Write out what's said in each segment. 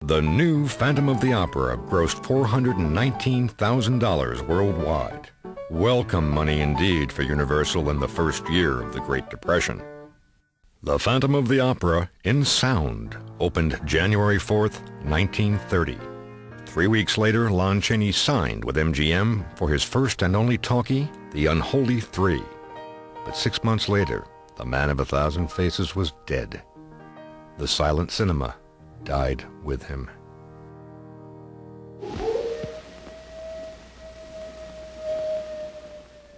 The new Phantom of the Opera grossed $419,000 worldwide. Welcome money indeed for Universal in the first year of the Great Depression. The Phantom of the Opera, in sound, opened January 4th, 1930. 3 weeks later, Lon Chaney signed with MGM for his first and only talkie, The Unholy Three. But 6 months later, the man of 1,000 faces was dead. The silent cinema died with him.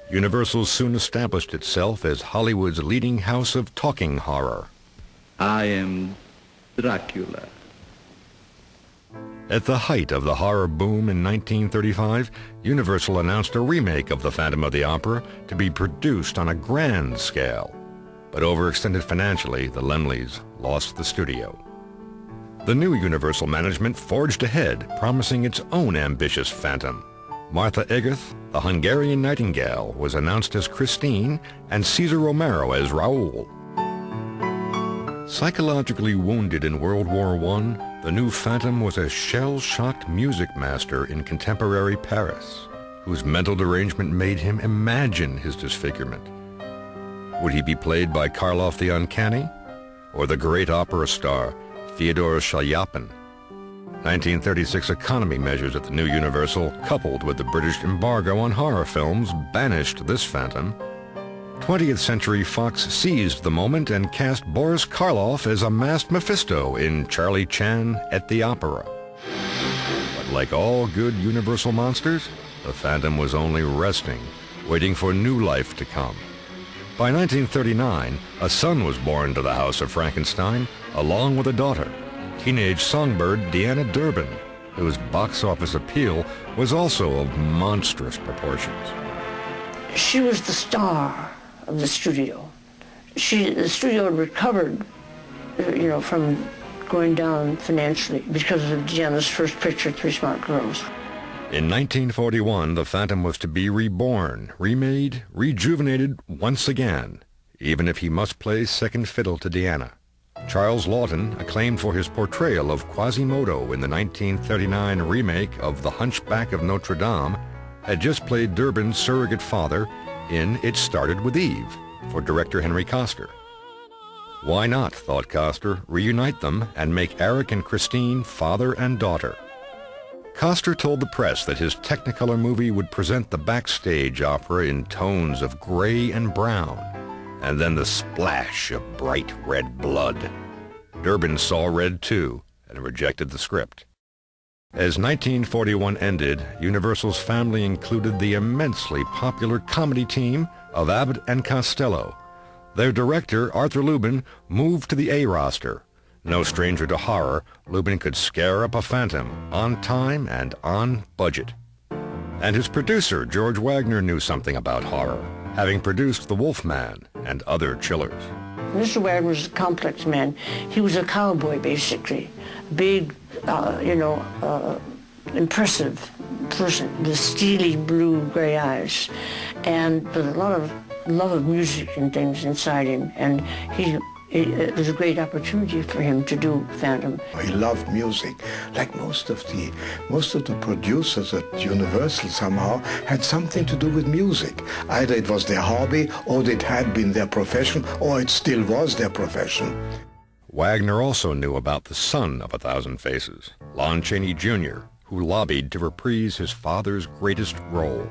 Universal soon established itself as Hollywood's leading house of talking horror. I am Dracula. At the height of the horror boom in 1935, Universal announced a remake of The Phantom of the Opera to be produced on a grand scale. But overextended financially, the Laemmles lost the studio. The new Universal management forged ahead, promising its own ambitious Phantom. Martha Eggerth, the Hungarian Nightingale, was announced as Christine and Cesar Romero as Raoul. Psychologically wounded in World War I, the new Phantom was a shell-shocked music master in contemporary Paris, whose mental derangement made him imagine his disfigurement. Would he be played by Karloff the Uncanny, or the great opera star Fyodor Shalyapin? 1936 economy measures at the new Universal, coupled with the British embargo on horror films, banished this Phantom. 20th Century Fox seized the moment and cast Boris Karloff as a masked Mephisto in Charlie Chan at the Opera. But like all good Universal monsters, the Phantom was only resting, waiting for new life to come. By 1939, a son was born to the House of Frankenstein, along with a daughter, teenage songbird Deanna Durbin, whose box office appeal was also of monstrous proportions. She was the star of the studio. The studio had recovered, from going down financially because of Deanna's first picture, Three Smart Girls. In 1941, the Phantom was to be reborn, remade, rejuvenated once again, even if he must play second fiddle to Deanna. Charles Laughton, acclaimed for his portrayal of Quasimodo in the 1939 remake of The Hunchback of Notre Dame, had just played Durbin's surrogate father in It Started with Eve for director Henry Koster. Why not, thought Koster, reunite them and make Eric and Christine father and daughter? Koster told the press that his Technicolor movie would present the backstage opera in tones of gray and brown, and then the splash of bright red blood. Durbin saw red too and rejected the script. As 1941 ended, Universal's family included the immensely popular comedy team of Abbott and Costello. Their director, Arthur Lubin, moved to the A roster. No stranger to horror, Lubin could scare up a Phantom on time and on budget. And his producer, George Wagner, knew something about horror, having produced The Wolfman and other chillers. Mr. Wagner was a complex man. He was a cowboy, basically. Big, impressive person with steely blue-gray eyes, and with a lot of love of music and things inside him. And it was a great opportunity for him to do Phantom. He loved music, like most of the producers at Universal somehow had something to do with music. Either it was their hobby, or it had been their profession, or it still was their profession. Wagner also knew about the son of 1,000 Faces, Lon Chaney Jr., who lobbied to reprise his father's greatest role.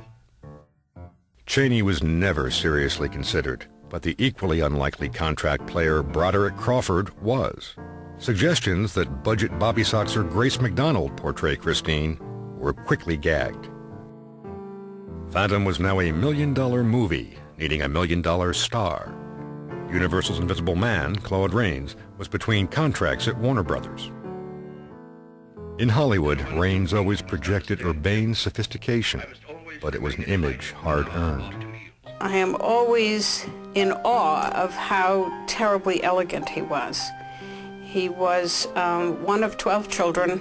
Chaney was never seriously considered, but the equally unlikely contract player Broderick Crawford was. Suggestions that budget Bobby Soxer Grace McDonald portray Christine were quickly gagged. Phantom was now a $1 million movie, needing a $1 million star. Universal's Invisible Man, Claude Raines, was between contracts at Warner Brothers. In Hollywood, Raines always projected urbane sophistication, but it was an image hard-earned. I am always in awe of how terribly elegant he was. He was one of 12 children.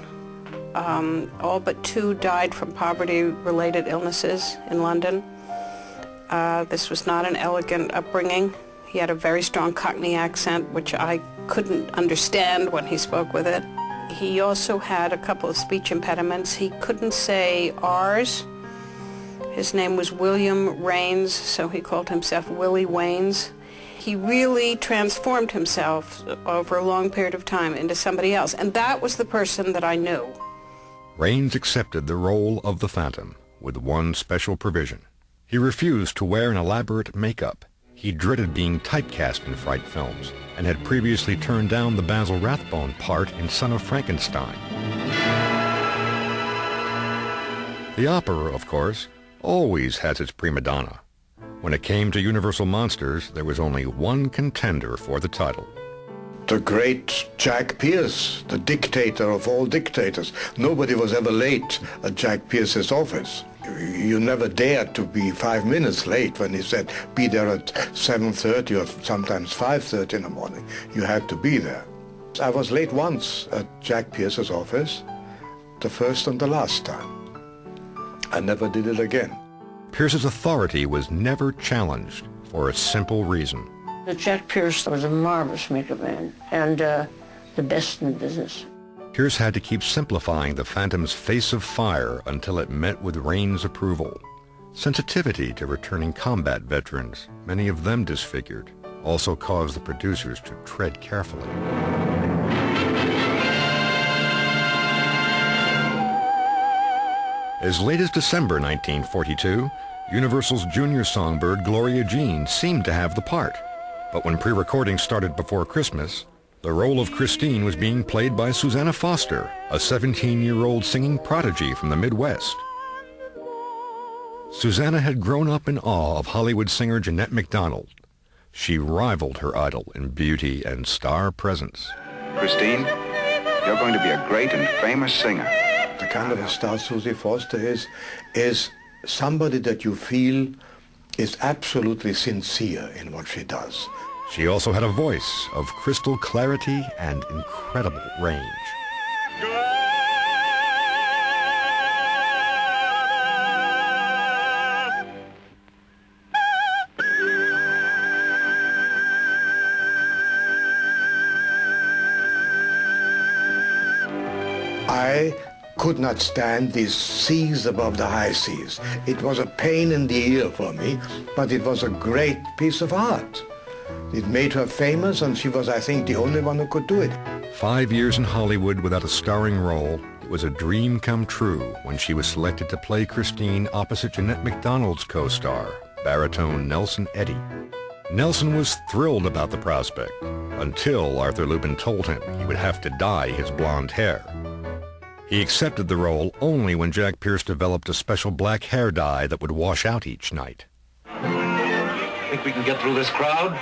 All but 2 died from poverty-related illnesses in London. This was not an elegant upbringing. He had a very strong Cockney accent, which I couldn't understand when he spoke with it. He also had a couple of speech impediments. He couldn't say R's. His name was William Raines, so he called himself Willie Waines. He really transformed himself over a long period of time into somebody else, and that was the person that I knew. Raines accepted the role of the Phantom with one special provision. He refused to wear an elaborate makeup. He dreaded being typecast in fright films and had previously turned down the Basil Rathbone part in Son of Frankenstein. The opera, of course, always has its prima donna. When it came to Universal Monsters, there was only one contender for the title. The great Jack Pierce, the dictator of all dictators. Nobody was ever late at Jack Pierce's office. You never dared to be 5 minutes late when he said, be there at 7:30 or sometimes 5:30 in the morning. You had to be there. I was late once at Jack Pierce's office, the first and the last time. I never did it again. Pierce's authority was never challenged for a simple reason. Jack Pierce was a marvelous makeup man and the best in the business. Pierce had to keep simplifying the Phantom's face of fire until it met with Raines' approval. Sensitivity to returning combat veterans, many of them disfigured, also caused the producers to tread carefully. As late as December 1942, Universal's junior songbird Gloria Jean seemed to have the part. But when pre-recording started before Christmas, the role of Christine was being played by Susanna Foster, a 17-year-old singing prodigy from the Midwest. Susanna had grown up in awe of Hollywood singer Jeanette MacDonald. She rivaled her idol in beauty and star presence. Christine, you're going to be a great and famous singer. The kind of a star Susie Foster is somebody that you feel is absolutely sincere in what she does. She also had a voice of crystal clarity and incredible range. I could not stand these seas above the high seas. It was a pain in the ear for me, but it was a great piece of art. It made her famous, and she was, I think, the only one who could do it. 5 years in Hollywood without a starring role, it was a dream come true when she was selected to play Christine opposite Jeanette MacDonald's co-star, baritone Nelson Eddy. Nelson was thrilled about the prospect, until Arthur Lubin told him he would have to dye his blonde hair. He accepted the role only when Jack Pierce developed a special black hair dye that would wash out each night. Think we can get through this crowd?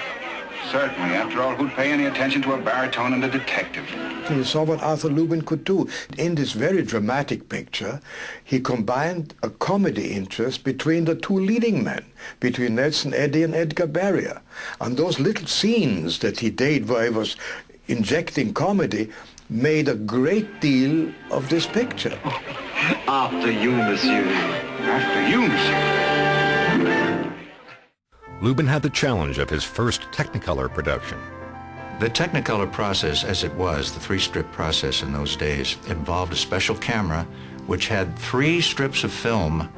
Certainly. After all, who'd pay any attention to a baritone and a detective? You saw what Arthur Lubin could do. In this very dramatic picture, he combined a comedy interest between the two leading men, between Nelson Eddy and Edgar Barrier. And those little scenes that he did where he was injecting comedy made a great deal of this picture. After you, monsieur. After you, monsieur. Lubin had the challenge of his first Technicolor production. The Technicolor process, as it was, the three-strip process in those days, involved a special camera which had 3 strips of film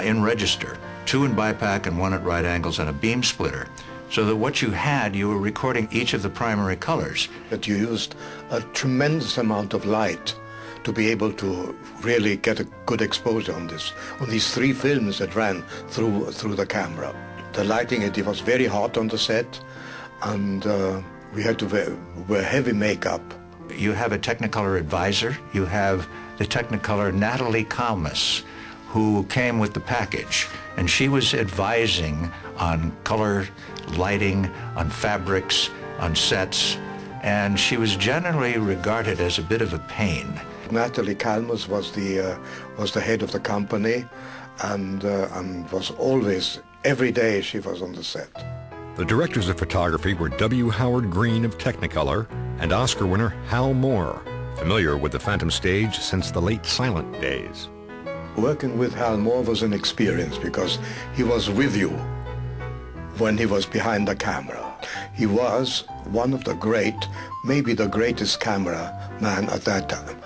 in register, 2 in bipack and 1 at right angles, and a beam splitter. So that what you had, you were recording each of the primary colors. That you used a tremendous amount of light to be able to really get a good exposure on these 3 films that ran through the camera. The lighting, it was very hot on the set, and we had to wear heavy makeup. You have a Technicolor advisor. You have the Technicolor Natalie Kalmus, who came with the package, and she was advising on color, lighting, on fabrics, on sets, and she was generally regarded as a bit of a pain. Natalie Kalmus was the head of the company, and was always, every day she was on the set. The directors of photography were W. Howard Green of Technicolor and Oscar winner Hal Moore, familiar with the Phantom stage since the late silent days. Working with Hal Moore was an experience because he was with you when he was behind the camera. He was one of the great, maybe the greatest camera man at that time.